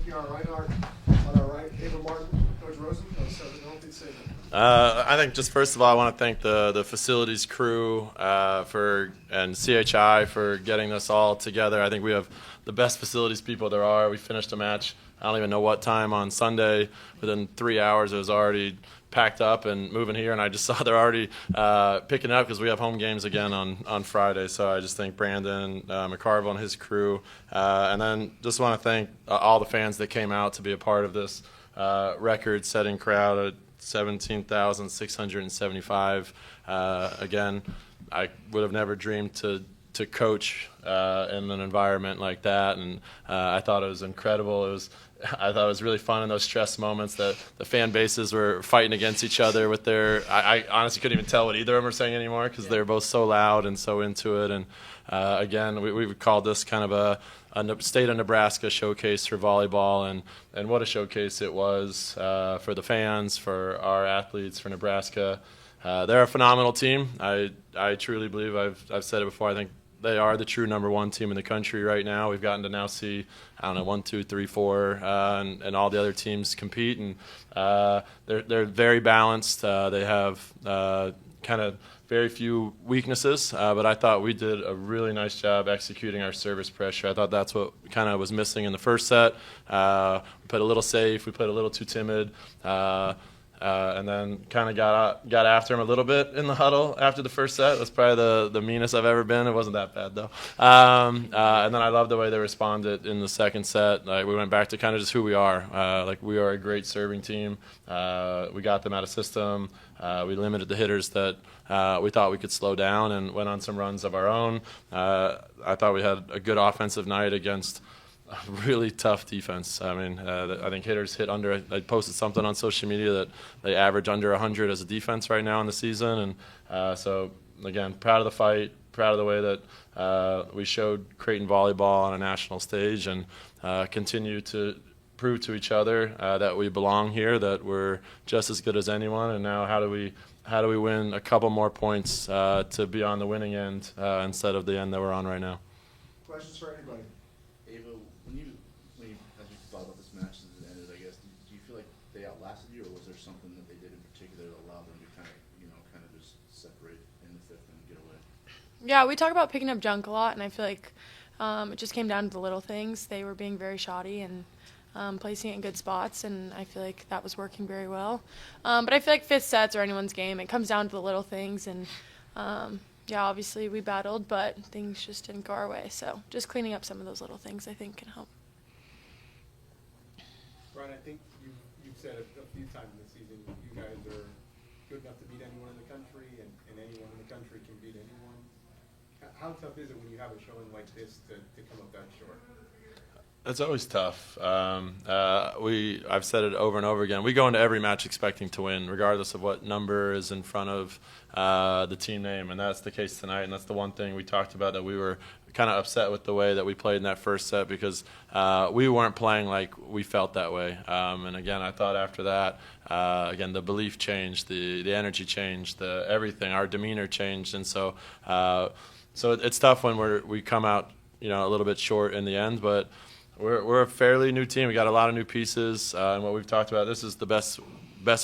You all right on our right? Ava Martin, Coach Rosen, I think just first of all, I want to thank the facilities crew and CHI for getting us all together. I think we have the best facilities people there are. We finished a match, I don't even know what time, on Sunday. Within 3 hours, it was already packed up and moving here, and I just saw they're already picking up because we have home games again on Friday. So I just thank Brandon McCarville and his crew. And then just want to thank all the fans that came out to be a part of this record-setting crowd at 17,675. Again, I would have never dreamed to coach in an environment like that, and I thought it was incredible. I thought it was really fun in those stress moments that the fan bases were fighting against each other with their. I honestly couldn't even tell what either of them were saying anymore because they were both so loud and so into it. And again, we called this kind of a state of Nebraska showcase for volleyball, and what a showcase it was for the fans, for our athletes, for Nebraska. They're a phenomenal team. I truly believe, I've said it before, I think they are the true number one team in the country right now. We've gotten to now see, 1, 2, 3, 4, and all the other teams compete, and they're very balanced. They have kind of very few weaknesses, but I thought we did a really nice job executing our service pressure. I thought that's what kind of was missing in the first set. We played a little safe. We played a little too timid. And then kind of got after him a little bit in the huddle after the first set. It was probably the meanest I've ever been. It wasn't that bad, though. And then I loved the way they responded in the second set. We went back to kind of just who we are. We are a great serving team. We got them out of system. We limited the hitters that we thought we could slow down and went on some runs of our own. I thought we had a good offensive night against a really tough defense. I mean, I think hitters hit under. I posted something on social media that they average under 100 as a defense right now in the season, and so again, proud of the fight, proud of the way that we showed Creighton Volleyball on a national stage, and continue to prove to each other that we belong here, that we're just as good as anyone. And now, how do we win a couple more points to be on the winning end instead of the end that we're on right now? Questions for anybody? Ava, when you as you thought about this match as it ended, I guess, do you feel like they outlasted you, or was there something that they did in particular that allowed them to kind of just separate in the fifth and get away? Yeah, we talk about picking up junk a lot, and I feel like it just came down to the little things. They were being very shoddy and placing it in good spots, and I feel like that was working very well. But I feel like fifth sets or anyone's game, it comes down to the little things, and yeah, obviously we battled, but things just didn't go our way. So just cleaning up some of those little things, I think, can help. Brian, I think you've said a few times this season, you guys are good enough to beat anyone in the country, and anyone in the country can beat anyone. How tough is it when you have a showing like this to come up that short? It's always tough. I've said it over and over again. We go into every match expecting to win, regardless of what number is in front of the team name, and that's the case tonight. And that's the one thing we talked about, that we were kind of upset with the way that we played in that first set, because we weren't playing like we felt that way. And again, I thought after that, again, the belief changed, the energy changed, everything, our demeanor changed, and so it's tough when we come out, a little bit short in the end, but. We're a fairly new team. We got a lot of new pieces, and what we've talked about, this is the best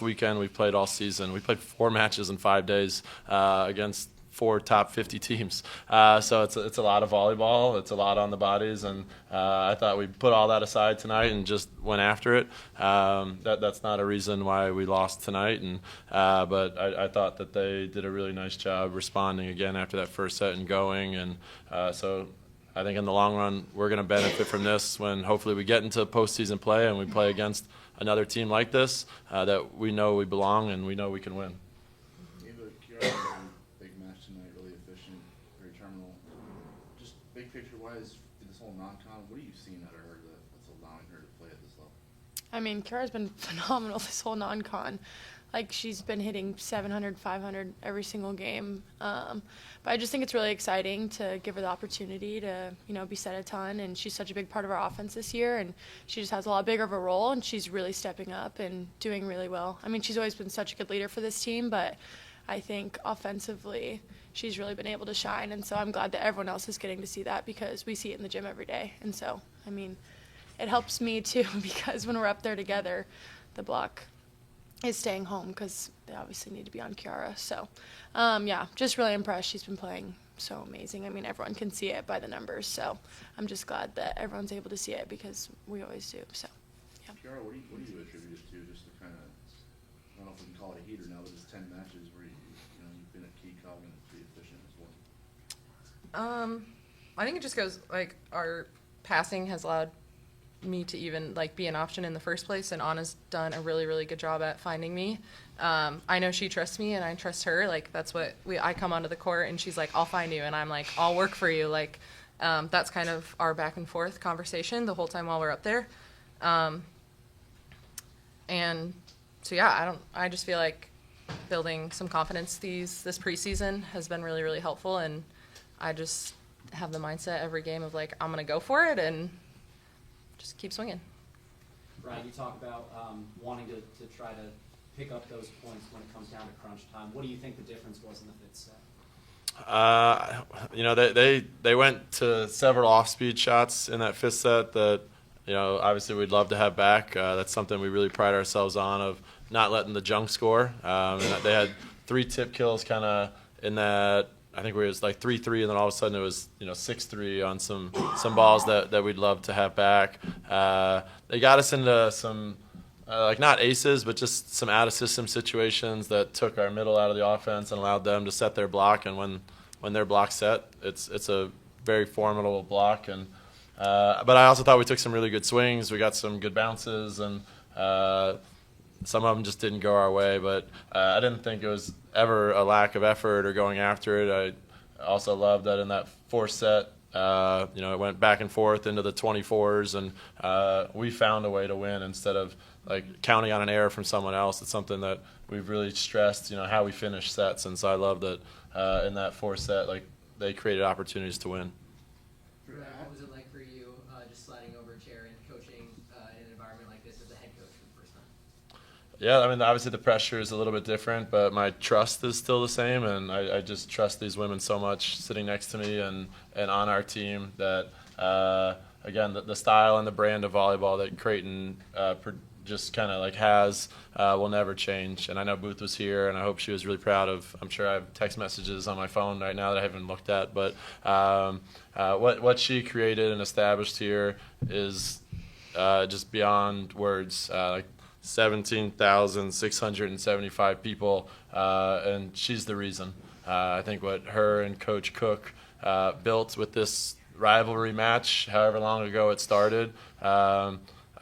weekend we've played all season. We played 4 matches in 5 days against 4 top 50 teams. So it's a lot of volleyball. It's a lot on the bodies, and I thought we put all that aside tonight and just went after it. That's not a reason why we lost tonight, and but I thought that they did a really nice job responding again after that first set and going, and so. I think in the long run, we're going to benefit from this when hopefully we get into postseason play and we play against another team like this, that we know we belong and we know we can win. Ava, Kiara had a big match tonight, really efficient, very terminal. Just big picture-wise, this whole non-con, what are you seeing out of her that's allowing her to play at this level? I mean, Kiara's been phenomenal this whole non-con. She's been hitting 700, 500 every single game. But I just think it's really exciting to give her the opportunity to, be set a ton. And she's such a big part of our offense this year. And she just has a lot bigger of a role, and she's really stepping up and doing really well. I mean, she's always been such a good leader for this team, but I think offensively she's really been able to shine. And so I'm glad that everyone else is getting to see that, because we see it in the gym every day. And so, I mean, it helps me too because when we're up there together, the block is staying home because they obviously need to be on Kiara. So, yeah, just really impressed. She's been playing so amazing. I mean, everyone can see it by the numbers. So I'm just glad that everyone's able to see it because we always do. So, yeah. Kiara, what do you attribute it to? Just to kind of, I don't know if we can call it a heater now, but it's 10 matches where you've been a key cog and pretty efficient as well. I think it just goes like our passing has allowed me to even like be an option in the first place, and Anna's done a really, really good job at finding me. I know she trusts me and I trust her. Like that's what I come onto the court and she's like, I'll find you, and I'm like, I'll work for you. Like that's kind of our back and forth conversation the whole time while we're up there. And so yeah, I just feel like building some confidence this preseason has been really, really helpful, and I just have the mindset every game of like I'm gonna go for it and just keep swinging. Ryan, you talk about wanting to try to pick up those points when it comes down to crunch time. What do you think the difference was in the fifth set? They went to several off-speed shots in that fifth set that, obviously we'd love to have back. That's something we really pride ourselves on, of not letting the junk score. And they had 3 tip kills kind of in that. I think it was like 3-3, and then all of a sudden it was 6-3 on some balls that we'd love to have back. They got us into some like not aces, but just some out of system situations that took our middle out of the offense and allowed them to set their block. And when their block's set, it's a very formidable block. And but I also thought we took some really good swings. We got some good bounces, and some of them just didn't go our way. But I didn't think it was ever a lack of effort or going after it. I also loved that in that fourth set, it went back and forth into the 24s, and we found a way to win instead of like counting on an error from someone else. It's something that we've really stressed, how we finish sets, and so I love that in that fourth set, like they created opportunities to win. What was it like for you just sliding over a chair and coaching in an environment like this as a head coach for the first time? Yeah, I mean, obviously the pressure is a little bit different, but my trust is still the same, and I just trust these women so much sitting next to me and on our team that, again, the style and the brand of volleyball that Creighton just kind of like has will never change. And I know Booth was here, and I hope she was really proud of. I'm sure I have text messages on my phone right now that I haven't looked at, but what she created and established here is just beyond words. Like 17,675 people, and she's the reason. I think what her and Coach Cook built with this rivalry match, however long ago it started,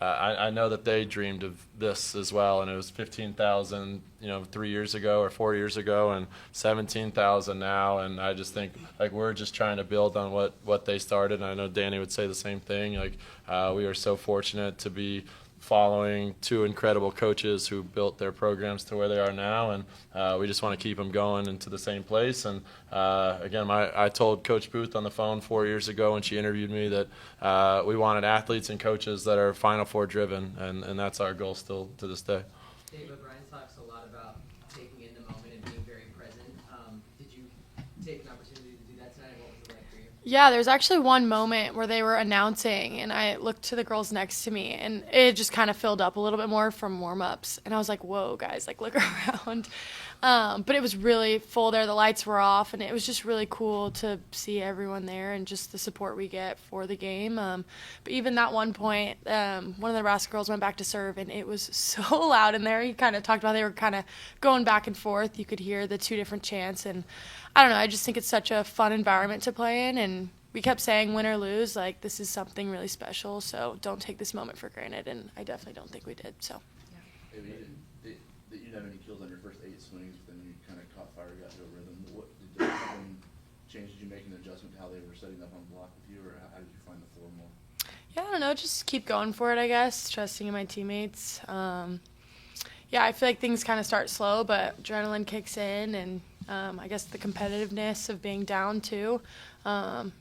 I know that they dreamed of this as well, and it was 15,000, 3 years ago or 4 years ago, and 17,000 now. And I just think like we're just trying to build on what they started. And I know Danny would say the same thing. Like we are so fortunate to be following 2 incredible coaches who built their programs to where they are now, and we just want to keep them going into the same place. And again, I told Coach Booth on the phone 4 years ago when she interviewed me that we wanted athletes and coaches that are Final Four driven, and that's our goal still to this day. David, Brian talks a lot about taking in the moment and being very present. Did you take an opportunity to do that tonight? What was it like for you? Yeah, there's actually one moment where they were announcing, and I looked to the girls next to me, and it just kind of filled up a little bit more from warm-ups. And I was like, whoa, guys, like, look around. But it was really full there. The lights were off, and it was just really cool to see everyone there and just the support we get for the game. But even that one point, one of the Nebraska girls went back to serve, and it was so loud in there. He kind of talked about they were kind of going back and forth. You could hear the 2 different chants, and I don't know, I just think it's such a fun environment to play in, and we kept saying win or lose, like this is something really special, so don't take this moment for granted, and I definitely don't think we did. So. Maybe you didn't have any kills on your first 8 swings, but then you kind of caught fire, got into a rhythm. What did something change? Did you make an adjustment to how they were setting up on block with you, or how did you find the floor more? Yeah, I don't know, just keep going for it, I guess, trusting in my teammates. Yeah, I feel like things kind of start slow, but adrenaline kicks in, and I guess the competitiveness of being down too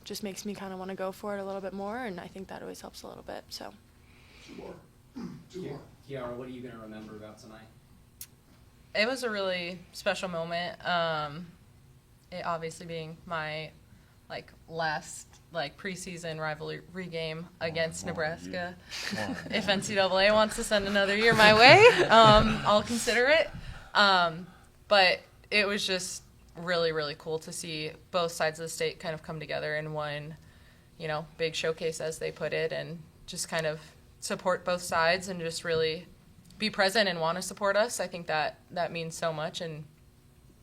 just makes me kind of want to go for it a little bit more, and I think that always helps a little bit. So. 2 more. 2 more. Kiara, what are you going to remember about tonight? It was a really special moment. It obviously being my like last preseason rivalry game against Nebraska. If NCAA wants to send another year my way, I'll consider it. But it was just really, really cool to see both sides of the state kind of come together in one, big showcase, as they put it, and just kind of support both sides and just really be present and want to support us. I think that means so much. And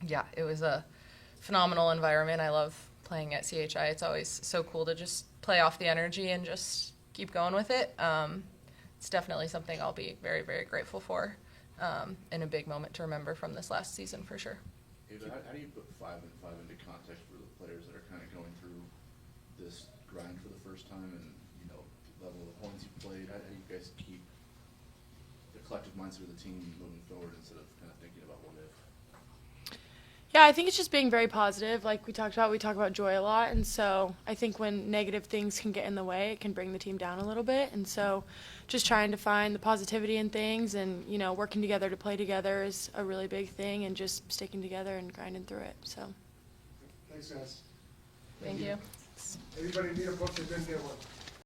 yeah, it was a phenomenal environment. I love playing at CHI. It's always so cool to just play off the energy and just keep going with it. It's definitely something I'll be very, very grateful for, and a big moment to remember from this last season for sure. Ava, how do you put 5 and 5 into context for the players that are kind of going through this grind for the first time, and the level of points you played? How do you guys keep the collective mindset of the team moving forward instead of kind of thinking about what if? Yeah, I think it's just being very positive. Like we talk about joy a lot. And so I think when negative things can get in the way, it can bring the team down a little bit. And so just trying to find the positivity in things and, working together to play together is a really big thing, and just sticking together and grinding through it. So. Thanks, guys. Thank you. Anybody need a book they've been there with?